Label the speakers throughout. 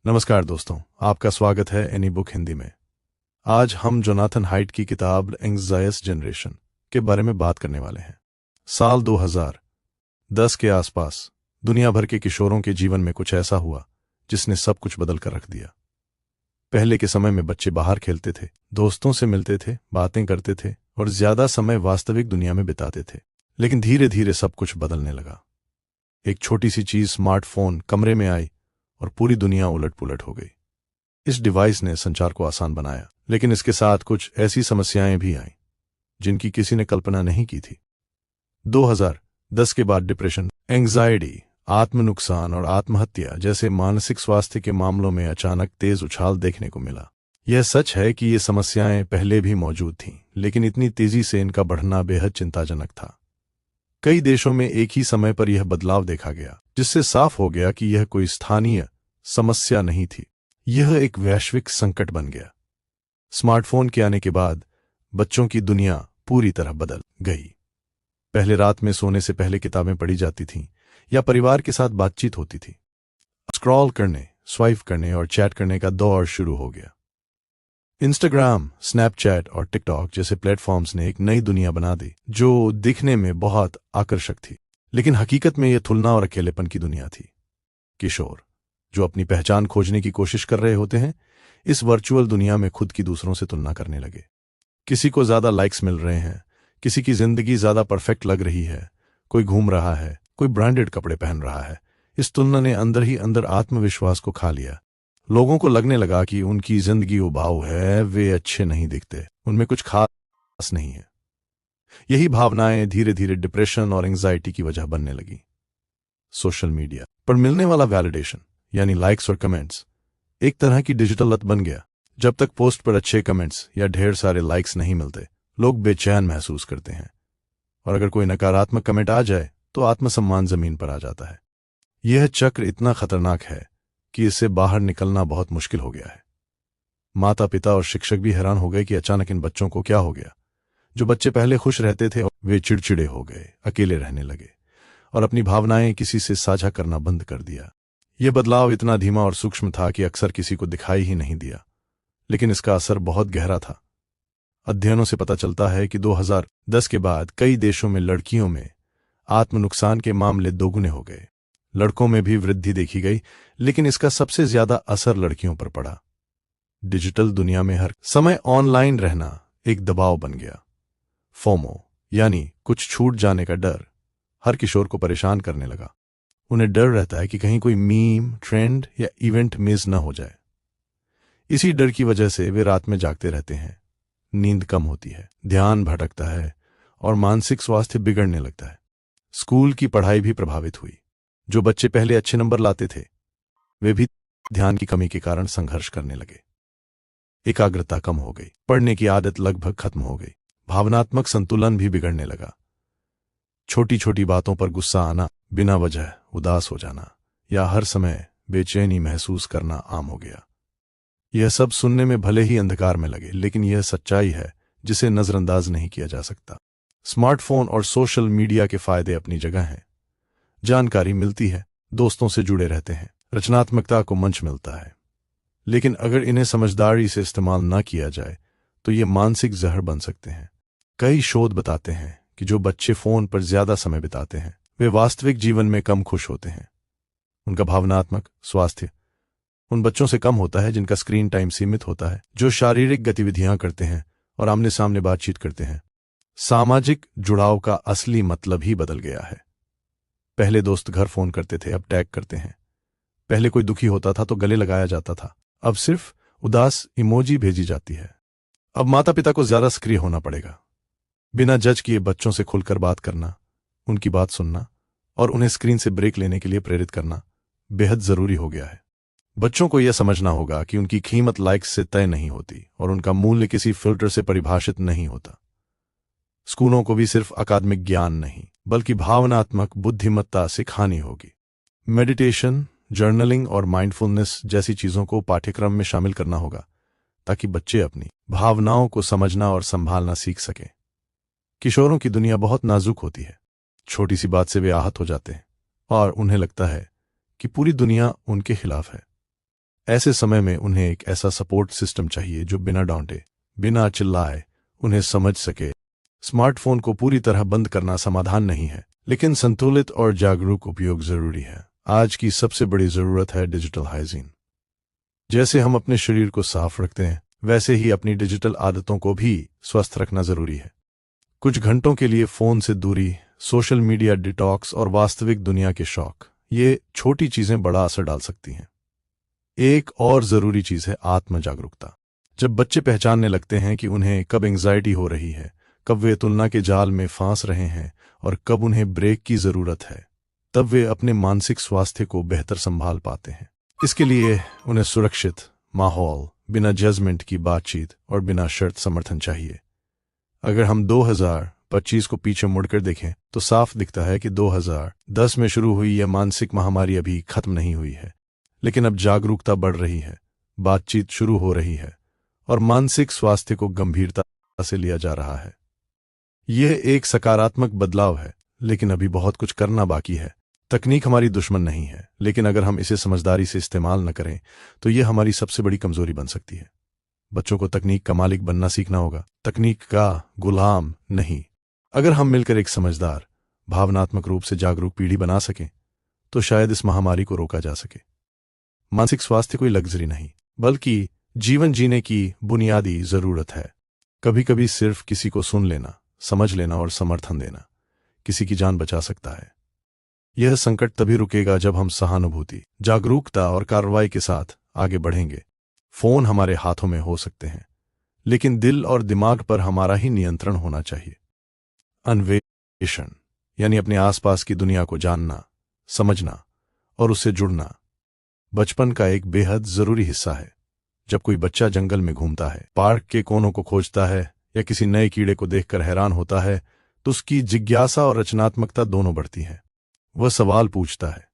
Speaker 1: नमस्कार दोस्तों, आपका स्वागत है एनी बुक हिंदी में। आज हम जोनाथन हाइट की किताब एंग्जायस जनरेशन के बारे में बात करने वाले हैं। साल 2010 के आसपास दुनिया भर के किशोरों के जीवन में कुछ ऐसा हुआ जिसने सब कुछ बदल कर रख दिया। पहले के समय में बच्चे बाहर खेलते थे, दोस्तों से मिलते थे, बातें करते थे और ज्यादा समय वास्तविक दुनिया में बिताते थे। लेकिन धीरे धीरे सब कुछ बदलने लगा। एक छोटी सी चीज स्मार्टफोन कमरे में आई और पूरी दुनिया उलट पुलट हो गई। इस डिवाइस ने संचार को आसान बनाया, लेकिन इसके साथ कुछ ऐसी समस्याएं भी आईं जिनकी किसी ने कल्पना नहीं की थी। 2010 के बाद डिप्रेशन, एंग्जाइटी, आत्म नुकसान और आत्महत्या जैसे मानसिक स्वास्थ्य के मामलों में अचानक तेज उछाल देखने को मिला। यह सच है कि ये समस्याएं पहले भी मौजूद थीं, लेकिन इतनी तेजी से इनका बढ़ना बेहद चिंताजनक था। कई देशों में एक ही समय पर यह बदलाव देखा गया, जिससे साफ हो गया कि यह कोई स्थानीय समस्या नहीं थी, यह एक वैश्विक संकट बन गया। स्मार्टफोन के आने के बाद बच्चों की दुनिया पूरी तरह बदल गई। पहले रात में सोने से पहले किताबें पढ़ी जाती थीं या परिवार के साथ बातचीत होती थी। स्क्रॉल करने, स्वाइप करने और चैट करने का दौर शुरू हो गया। इंस्टाग्राम, स्नैपचैट और टिकटॉक जैसे प्लेटफॉर्म्स ने एक नई दुनिया बना दी जो दिखने में बहुत आकर्षक थी, लेकिन हकीकत में यह तुलना और अकेलेपन की दुनिया थी। किशोर जो अपनी पहचान खोजने की कोशिश कर रहे होते हैं, इस वर्चुअल दुनिया में खुद की दूसरों से तुलना करने लगे। किसी को ज्यादा लाइक्स मिल रहे हैं, किसी की जिंदगी ज्यादा परफेक्ट लग रही है, कोई घूम रहा है, कोई ब्रांडेड कपड़े पहन रहा है। इस तुलना ने अंदर ही अंदर आत्मविश्वास को खा लिया। लोगों को लगने लगा कि उनकी जिंदगी उबाऊ है, वे अच्छे नहीं दिखते, उनमें कुछ खास नहीं है। यही भावनाएं धीरे धीरे डिप्रेशन और एंग्जाइटी की वजह बनने लगी। सोशल मीडिया पर मिलने वाला वैलिडेशन यानी लाइक्स और कमेंट्स एक तरह की डिजिटल लत बन गया। जब तक पोस्ट पर अच्छे कमेंट्स या ढेर सारे लाइक्स नहीं मिलते, लोग बेचैन महसूस करते हैं, और अगर कोई नकारात्मक कमेंट आ जाए तो आत्मसम्मान जमीन पर आ जाता है। यह चक्र इतना खतरनाक है कि इससे बाहर निकलना बहुत मुश्किल हो गया है। माता पिता और शिक्षक भी हैरान हो गए कि अचानक इन बच्चों को क्या हो गया। जो बच्चे पहले खुश रहते थे, वे चिड़चिड़े हो गए, अकेले रहने लगे और अपनी भावनाएं किसी से साझा करना बंद कर दिया। यह बदलाव इतना धीमा और सूक्ष्म था कि अक्सर किसी को दिखाई ही नहीं दिया, लेकिन इसका असर बहुत गहरा था। अध्ययनों से पता चलता है कि 2010 के बाद कई देशों में लड़कियों में आत्म नुकसान के मामले दोगुने हो गए। लड़कों में भी वृद्धि देखी गई, लेकिन इसका सबसे ज्यादा असर लड़कियों पर पड़ा। डिजिटल दुनिया में हर समय ऑनलाइन रहना एक दबाव बन गया। फोमो यानी कुछ छूट जाने का डर हर किशोर को परेशान करने लगा। उन्हें डर रहता है कि कहीं कोई मीम, ट्रेंड या इवेंट मिस न हो जाए। इसी डर की वजह से वे रात में जागते रहते हैं, नींद कम होती है, ध्यान भटकता है और मानसिक स्वास्थ्य बिगड़ने लगता है। स्कूल की पढ़ाई भी प्रभावित हुई। जो बच्चे पहले अच्छे नंबर लाते थे, वे भी ध्यान की कमी के कारण संघर्ष करने लगे। एकाग्रता कम हो गई, पढ़ने की आदत लगभग खत्म हो गई, भावनात्मक संतुलन भी बिगड़ने लगा। छोटी छोटी बातों पर गुस्सा आना, बिना वजह उदास हो जाना या हर समय बेचैनी महसूस करना आम हो गया। यह सब सुनने में भले ही अंधकार में लगे, लेकिन यह सच्चाई है जिसे नजरअंदाज नहीं किया जा सकता। स्मार्टफोन और सोशल मीडिया के फायदे अपनी जगह हैं। जानकारी मिलती है, दोस्तों से जुड़े रहते हैं, रचनात्मकता को मंच मिलता है, लेकिन अगर इन्हें समझदारी से इस्तेमाल न किया जाए तो ये मानसिक जहर बन सकते हैं। कई शोध बताते हैं कि जो बच्चे फोन पर ज्यादा समय बिताते हैं, वे वास्तविक जीवन में कम खुश होते हैं। उनका भावनात्मक स्वास्थ्य उन बच्चों से कम होता है जिनका स्क्रीन टाइम सीमित होता है, जो शारीरिक गतिविधियां करते हैं और आमने सामने बातचीत करते हैं। सामाजिक जुड़ाव का असली मतलब ही बदल गया है। पहले दोस्त घर फोन करते थे, अब टैग करते हैं। पहले कोई दुखी होता था तो गले लगाया जाता था, अब सिर्फ उदास इमोजी भेजी जाती है। अब माता पिता को ज्यादा सक्रिय होना पड़ेगा। बिना जज किए बच्चों से खुलकर बात करना, उनकी बात सुनना और उन्हें स्क्रीन से ब्रेक लेने के लिए प्रेरित करना बेहद जरूरी हो गया है। बच्चों को यह समझना होगा कि उनकी कीमत लाइक्स से तय नहीं होती और उनका मूल्य किसी फिल्टर से परिभाषित नहीं होता। स्कूलों को भी सिर्फ अकादमिक ज्ञान नहीं, बल्कि भावनात्मक बुद्धिमत्ता सिखानी होगी। मेडिटेशन, जर्नलिंग और माइंडफुलनेस जैसी चीजों को पाठ्यक्रम में शामिल करना होगा, ताकि बच्चे अपनी भावनाओं को समझना और संभालना सीख सकें। किशोरों की दुनिया बहुत नाजुक होती है। छोटी सी बात से वे आहत हो जाते हैं और उन्हें लगता है कि पूरी दुनिया उनके खिलाफ है। ऐसे समय में उन्हें एक ऐसा सपोर्ट सिस्टम चाहिए जो बिना डांटे, बिना चिल्लाए उन्हें समझ सके। स्मार्टफोन को पूरी तरह बंद करना समाधान नहीं है, लेकिन संतुलित और जागरूक उपयोग जरूरी है। आज की सबसे बड़ी जरूरत है डिजिटल हाइजीन। जैसे हम अपने शरीर को साफ रखते हैं, वैसे ही अपनी डिजिटल आदतों को भी स्वस्थ रखना जरूरी है। कुछ घंटों के लिए फोन से दूरी, सोशल मीडिया डिटॉक्स और वास्तविक दुनिया के शौक, ये छोटी चीजें बड़ा असर डाल सकती हैं। एक और जरूरी चीज है आत्म जागरूकता। जब बच्चे पहचानने लगते हैं कि उन्हें कब एंग्जाइटी हो रही है, कब वे तुलना के जाल में फंस रहे हैं और कब उन्हें ब्रेक की जरूरत है, तब वे अपने मानसिक स्वास्थ्य को बेहतर संभाल पाते हैं। इसके लिए उन्हें सुरक्षित माहौल, बिना जजमेंट की बातचीत और बिना शर्त समर्थन चाहिए। अगर हम 2025 को पीछे मुड़कर देखें तो साफ दिखता है कि 2010 में शुरू हुई यह मानसिक महामारी अभी खत्म नहीं हुई है, लेकिन अब जागरूकता बढ़ रही है, बातचीत शुरू हो रही है और मानसिक स्वास्थ्य को गंभीरता से लिया जा रहा है। यह एक सकारात्मक बदलाव है, लेकिन अभी बहुत कुछ करना बाकी है। तकनीक हमारी दुश्मन नहीं है, लेकिन अगर हम इसे समझदारी से इस्तेमाल न करें तो यह हमारी सबसे बड़ी कमजोरी बन सकती है। बच्चों को तकनीक का मालिक बनना सीखना होगा, तकनीक का गुलाम नहीं। अगर हम मिलकर एक समझदार, भावनात्मक रूप से जागरूक पीढ़ी बना सकें तो शायद इस महामारी को रोका जा सके। मानसिक स्वास्थ्य कोई लग्जरी नहीं, बल्कि जीवन जीने की बुनियादी जरूरत है। कभी कभी सिर्फ किसी को सुन लेना, समझ लेना और समर्थन देना किसी की जान बचा सकता है। यह संकट तभी रुकेगा जब हम सहानुभूति, जागरूकता और कार्रवाई के साथ आगे बढ़ेंगे। फोन हमारे हाथों में हो सकते हैं, लेकिन दिल और दिमाग पर हमारा ही नियंत्रण होना चाहिए। अन्वेषण यानी अपने आसपास की दुनिया को जानना, समझना और उससे जुड़ना बचपन का एक बेहद जरूरी हिस्सा है। जब कोई बच्चा जंगल में घूमता है, पार्क के कोनों को खोजता है या किसी नए कीड़े को देखकर हैरान होता है, तो उसकी जिज्ञासा और रचनात्मकता दोनों बढ़ती है। वह सवाल पूछता है,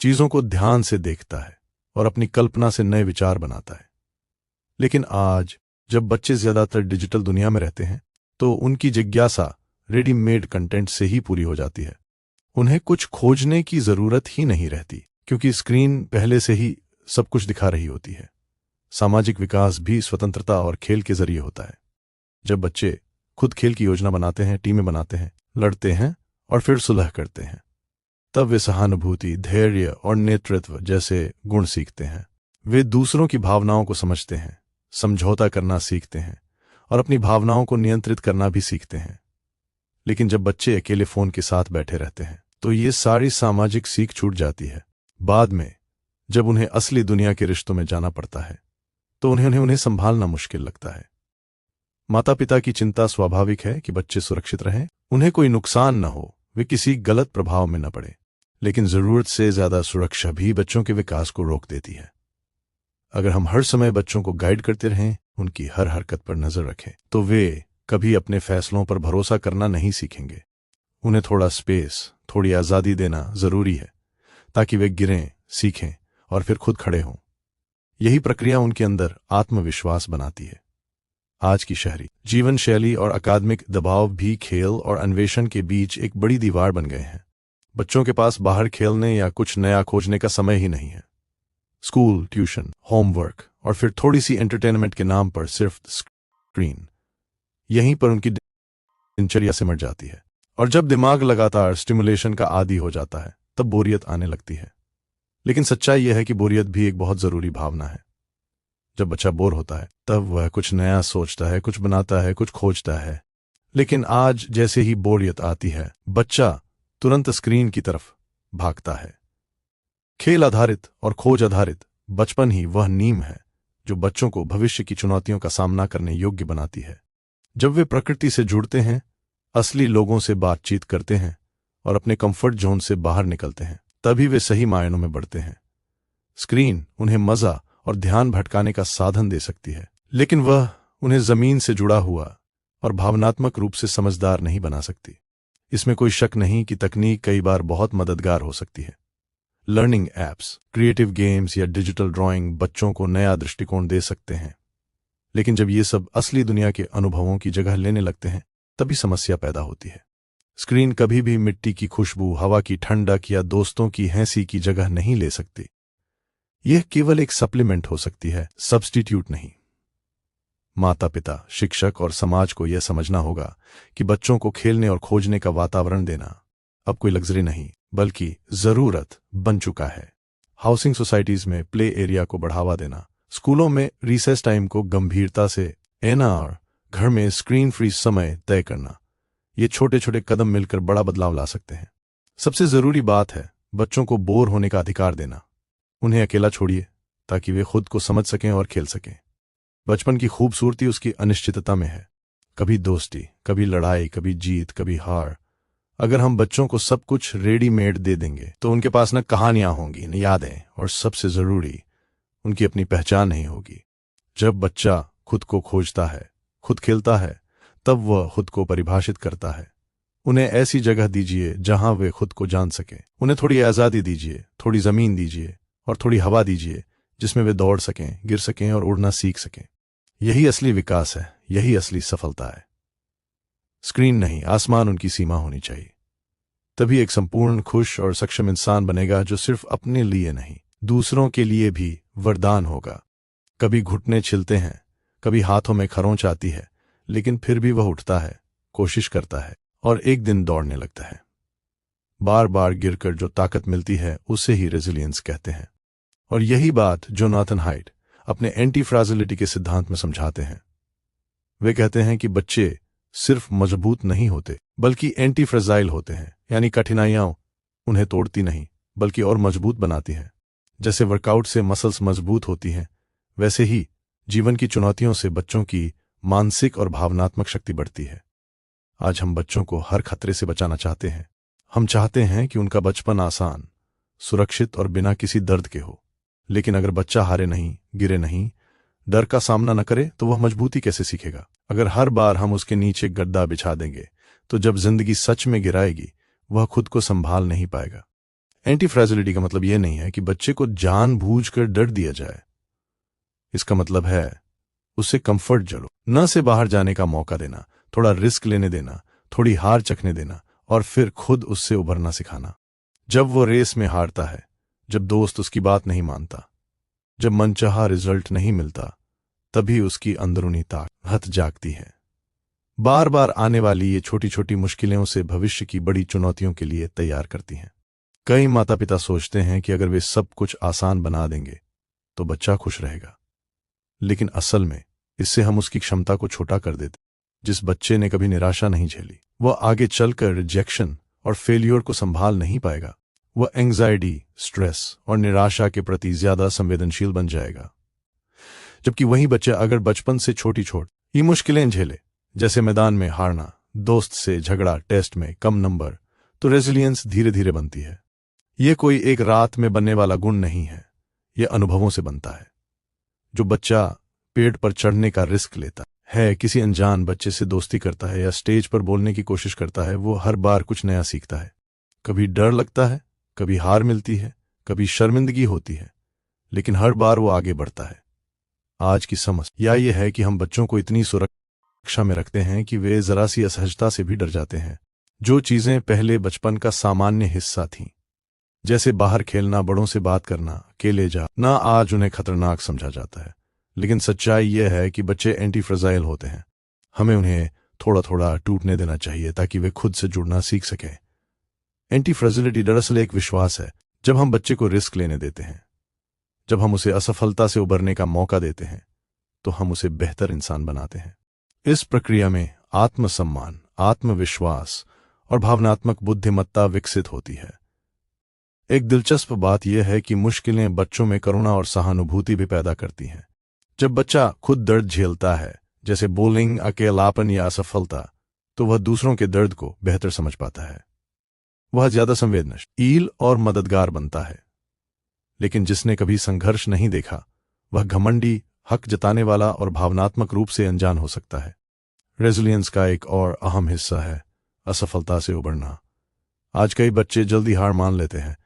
Speaker 1: चीजों को ध्यान से देखता है और अपनी कल्पना से नए विचार बनाता है। लेकिन आज जब बच्चे ज्यादातर डिजिटल दुनिया में रहते हैं, तो उनकी जिज्ञासा रेडीमेड कंटेंट से ही पूरी हो जाती है। उन्हें कुछ खोजने की जरूरत ही नहीं रहती, क्योंकि स्क्रीन पहले से ही सब कुछ दिखा रही होती है। सामाजिक विकास भी स्वतंत्रता और खेल के जरिए होता है। जब बच्चे खुद खेल की योजना बनाते हैं, टीमें बनाते हैं, लड़ते हैं और फिर सुलह करते हैं, तब वे सहानुभूति, धैर्य और नेतृत्व जैसे गुण सीखते हैं। वे दूसरों की भावनाओं को समझते हैं, समझौता करना सीखते हैं और अपनी भावनाओं को नियंत्रित करना भी सीखते हैं। लेकिन जब बच्चे अकेले फोन के साथ बैठे रहते हैं, तो ये सारी सामाजिक सीख छूट जाती है। बाद में जब उन्हें असली दुनिया के रिश्तों में जाना पड़ता है, तो उन्हें संभालना मुश्किल लगता है। माता पिता की चिंता स्वाभाविक है कि बच्चे सुरक्षित रहें, उन्हें कोई नुकसान न हो, वे किसी गलत प्रभाव में न पड़े। लेकिन जरूरत से ज्यादा सुरक्षा भी बच्चों के विकास को रोक देती है। अगर हम हर समय बच्चों को गाइड करते रहें, उनकी हर हरकत पर नजर रखें, तो वे कभी अपने फैसलों पर भरोसा करना नहीं सीखेंगे। उन्हें थोड़ा स्पेस, थोड़ी आजादी देना जरूरी है, ताकि वे गिरें, सीखें और फिर खुद खड़े हों। यही प्रक्रिया उनके अंदर आत्मविश्वास बनाती है। आज की शहरी जीवन शैली और अकादमिक दबाव भी खेल और अन्वेषण के बीच एक बड़ी दीवार बन गए हैं। बच्चों के पास बाहर खेलने या कुछ नया खोजने का समय ही नहीं है। स्कूल, ट्यूशन, होमवर्क और फिर थोड़ी सी एंटरटेनमेंट के नाम पर सिर्फ स्क्रीन, यहीं पर उनकी दिनचर्या सिमट जाती है। और जब दिमाग लगातार स्टिमुलेशन का आदी हो जाता है, तब बोरियत आने लगती है। लेकिन सच्चाई यह है कि बोरियत भी एक बहुत जरूरी भावना है। जब बच्चा बोर होता है, तब वह कुछ नया सोचता है, कुछ बनाता है, कुछ खोजता है। लेकिन आज जैसे ही बोरियत आती है, बच्चा तुरंत स्क्रीन की तरफ भागता है। खेल आधारित और खोज आधारित बचपन ही वह नींव है जो बच्चों को भविष्य की चुनौतियों का सामना करने योग्य बनाती है। जब वे प्रकृति से जुड़ते हैं, असली लोगों से बातचीत करते हैं और अपने कंफर्ट जोन से बाहर निकलते हैं, तभी वे सही मायनों में बढ़ते हैं। स्क्रीन उन्हें मजा और ध्यान भटकाने का साधन दे सकती है, लेकिन वह उन्हें जमीन से जुड़ा हुआ और भावनात्मक रूप से समझदार नहीं बना सकती। इसमें कोई शक नहीं कि तकनीक कई बार बहुत मददगार हो सकती है। लर्निंग ऐप्स, क्रिएटिव गेम्स या डिजिटल ड्राइंग बच्चों को नया दृष्टिकोण दे सकते हैं। लेकिन जब ये सब असली दुनिया के अनुभवों की जगह लेने लगते हैं, तभी समस्या पैदा होती है। स्क्रीन कभी भी मिट्टी की खुशबू, हवा की ठंडक या दोस्तों की हंसी की जगह नहीं ले सकती। यह केवल एक सप्लीमेंट हो सकती है, सब्स्टिट्यूट नहीं। माता पिता, शिक्षक और समाज को यह समझना होगा कि बच्चों को खेलने और खोजने का वातावरण देना अब कोई लग्जरी नहीं बल्कि जरूरत बन चुका है। हाउसिंग सोसाइटीज में प्ले एरिया को बढ़ावा देना, स्कूलों में रिसेस टाइम को गंभीरता से एना और घर में स्क्रीन फ्री समय तय करना, ये छोटे छोटे कदम मिलकर बड़ा बदलाव ला सकते हैं। सबसे जरूरी बात है बच्चों को बोर होने का अधिकार देना। उन्हें अकेला छोड़िए ताकि वे खुद को समझ सकें और खेल सकें। बचपन की खूबसूरती उसकी अनिश्चितता में है, कभी दोस्ती, कभी लड़ाई, कभी जीत, कभी हार। अगर हम बच्चों को सब कुछ रेडीमेड दे देंगे तो उनके पास न कहानियां होंगी, न यादें, और सबसे जरूरी उनकी अपनी पहचान नहीं होगी। जब बच्चा खुद को खोजता है, खुद खेलता है, तब वह खुद को परिभाषित करता है। उन्हें ऐसी जगह दीजिए जहां वे खुद को जान सकें। उन्हें थोड़ी आज़ादी दीजिए, थोड़ी जमीन दीजिए और थोड़ी हवा दीजिए जिसमें वे दौड़ सकें, गिर सकें और उड़ना सीख सकें। यही असली विकास है, यही असली सफलता है। स्क्रीन नहीं, आसमान उनकी सीमा होनी चाहिए। तभी एक संपूर्ण, खुश और सक्षम इंसान बनेगा जो सिर्फ अपने लिए नहीं, दूसरों के लिए भी वरदान होगा। कभी घुटने छिलते हैं, कभी हाथों में खरोंच आती है, लेकिन फिर भी वह उठता है, कोशिश करता है और एक दिन दौड़ने लगता है। बार बार गिरकर जो ताकत मिलती है उसे ही रेजिलियंस कहते हैं। और यही बात जोनाथन हाइट अपने एंटी फ्राजिलिटी के सिद्धांत में समझाते हैं। वे कहते हैं कि बच्चे सिर्फ मजबूत नहीं होते बल्कि एंटी फ्रेजाइल होते हैं, यानी कठिनाइयां उन्हें तोड़ती नहीं बल्कि और मजबूत बनाती हैं। जैसे वर्कआउट से मसल्स मजबूत होती हैं, वैसे ही जीवन की चुनौतियों से बच्चों की मानसिक और भावनात्मक शक्ति बढ़ती है। आज हम बच्चों को हर खतरे से बचाना चाहते हैं। हम चाहते हैं कि उनका बचपन आसान, सुरक्षित और बिना किसी दर्द के हो। लेकिन अगर बच्चा हारे नहीं, गिरे नहीं, डर का सामना न करे तो वह मजबूती कैसे सीखेगा? अगर हर बार हम उसके नीचे गद्दा बिछा देंगे तो जब जिंदगी सच में गिराएगी वह खुद को संभाल नहीं पाएगा। एंटी फ्रेजिलिटी का मतलब यह नहीं है कि बच्चे को जानबूझकर डर दिया जाए। इसका मतलब है उसे कंफर्ट जोन से बाहर जाने का मौका देना, थोड़ा रिस्क लेने देना, थोड़ी हार चखने देना और फिर खुद उससे उभरना सिखाना। जब वो रेस में हारता है, जब दोस्त उसकी बात नहीं मानता, जब मनचाहा रिजल्ट नहीं मिलता, तभी उसकी अंदरूनी ताकत जागती है। बार बार आने वाली ये छोटी छोटी मुश्किलें उसे भविष्य की बड़ी चुनौतियों के लिए तैयार करती हैं। कई माता पिता सोचते हैं कि अगर वे सब कुछ आसान बना देंगे तो बच्चा खुश रहेगा, लेकिन असल में इससे हम उसकी क्षमता को छोटा कर देते। जिस बच्चे ने कभी निराशा नहीं झेली, वह आगे चलकर रिजेक्शन और फेलियर को संभाल नहीं पाएगा। वह एंग्जाइटी, स्ट्रेस और निराशा के प्रति ज्यादा संवेदनशील बन जाएगा। जबकि वही बच्चे अगर बचपन से छोटी मुश्किलें झेले, जैसे मैदान में हारना, दोस्त से झगड़ा, टेस्ट में कम नंबर, तो रेजिलियंस धीरे धीरे बनती है। यह कोई एक रात में बनने वाला गुण नहीं है, यह अनुभवों से बनता है। जो बच्चा पेड़ पर चढ़ने का रिस्क लेता है, किसी अनजान बच्चे से दोस्ती करता है या स्टेज पर बोलने की कोशिश करता है, वो हर बार कुछ नया सीखता है। कभी डर लगता है, कभी हार मिलती है, कभी शर्मिंदगी होती है, लेकिन हर बार वो आगे बढ़ता है। आज की समस्या यह है कि हम बच्चों को इतनी सुरक्षा में रखते हैं कि वे जरा सी असहजता से भी डर जाते हैं। जो चीजें पहले बचपन का सामान्य हिस्सा थीं, जैसे बाहर खेलना, बड़ों से बात करना, अकेले जाना, आज उन्हें खतरनाक समझा जाता है। लेकिन सच्चाई यह है कि बच्चे एंटी फ्रेजाइल होते हैं। हमें उन्हें थोड़ा थोड़ा टूटने देना चाहिए ताकि वे खुद से जुड़ना सीख सकें। एंटी फ्रेजिलिटी दरअसल एक विश्वास है। जब हम बच्चे को रिस्क लेने देते हैं, जब हम उसे असफलता से उबरने का मौका देते हैं, तो हम उसे बेहतर इंसान बनाते हैं। इस प्रक्रिया में आत्मसम्मान, आत्मविश्वास और भावनात्मक बुद्धिमत्ता विकसित होती है। एक दिलचस्प बात यह है कि मुश्किलें बच्चों में करुणा और सहानुभूति भी पैदा करती हैं। जब बच्चा खुद दर्द झेलता है, जैसे बोलिंग, अकेलापन या असफलता, तो वह दूसरों के दर्द को बेहतर समझ पाता है। वह ज्यादा संवेदनशील और मददगार बनता है। लेकिन जिसने कभी संघर्ष नहीं देखा, वह घमंडी, हक जताने वाला और भावनात्मक रूप से अनजान हो सकता है। रेजिलियंस का एक और अहम हिस्सा है असफलता से उबरना। आज कई बच्चे जल्दी हार मान लेते हैं।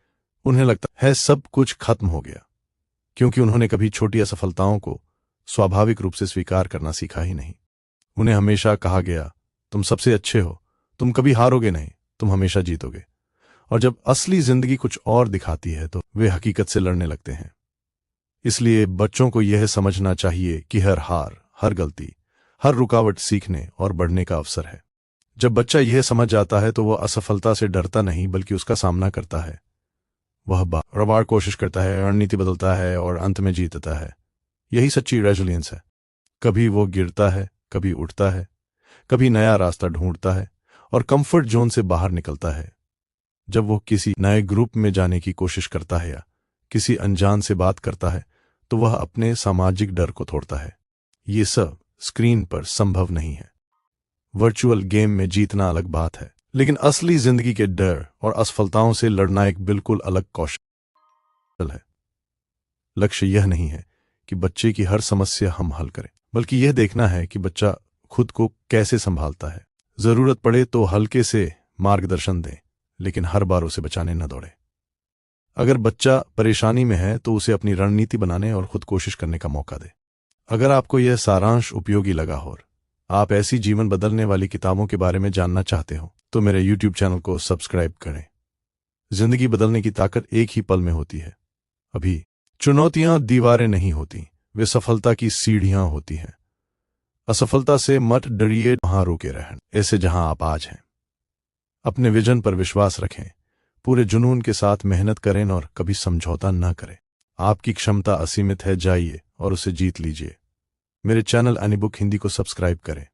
Speaker 1: उन्हें लगता है सब कुछ खत्म हो गया, क्योंकि उन्होंने कभी छोटी असफलताओं को स्वाभाविक रूप से स्वीकार करना सीखा ही नहीं। उन्हें हमेशा कहा गया, तुम सबसे अच्छे हो, तुम कभी हारोगे नहीं, तुम हमेशा जीतोगे। और जब असली जिंदगी कुछ और दिखाती है तो वे हकीकत से लड़ने लगते हैं। इसलिए बच्चों को यह समझना चाहिए कि हर हार, हर गलती, हर रुकावट सीखने और बढ़ने का अवसर है। जब बच्चा यह समझ जाता है तो वह असफलता से डरता नहीं बल्कि उसका सामना करता है। वह बार-बार कोशिश करता है, रणनीति बदलता है और अंत में जीतता है। यही सच्ची रेजिलियंस है। कभी वो गिरता है, कभी उठता है, कभी नया रास्ता ढूंढता है और कंफर्ट जोन से बाहर निकलता है। जब वो किसी नए ग्रुप में जाने की कोशिश करता है या किसी अनजान से बात करता है तो वह अपने सामाजिक डर को तोड़ता है। ये सब स्क्रीन पर संभव नहीं है। वर्चुअल गेम में जीतना अलग बात है, लेकिन असली जिंदगी के डर और असफलताओं से लड़ना एक बिल्कुल अलग कौशल है। लक्ष्य यह नहीं है कि बच्चे की हर समस्या हम हल करें, बल्कि यह देखना है कि बच्चा खुद को कैसे संभालता है। जरूरत पड़े तो हल्के से मार्गदर्शन दें, लेकिन हर बार उसे बचाने न दौड़े। अगर बच्चा परेशानी में है तो उसे अपनी रणनीति बनाने और खुद कोशिश करने का मौका दे। अगर आपको यह सारांश उपयोगी लगा हो और आप ऐसी जीवन बदलने वाली किताबों के बारे में जानना चाहते हो तो मेरे YouTube चैनल को सब्सक्राइब करें। जिंदगी बदलने की ताकत एक ही पल में होती है। अभी चुनौतियां दीवारें नहीं होती, वे सफलता की सीढ़ियां होती हैं। असफलता से मत डरिए, वहां रुके रहें, ऐसे जहां आप आज हैं। अपने विजन पर विश्वास रखें, पूरे जुनून के साथ मेहनत करें और कभी समझौता न करें। आपकी क्षमता असीमित है, जाइए और उसे जीत लीजिए। मेरे चैनल एनी बुक हिंदी को सब्सक्राइब करें।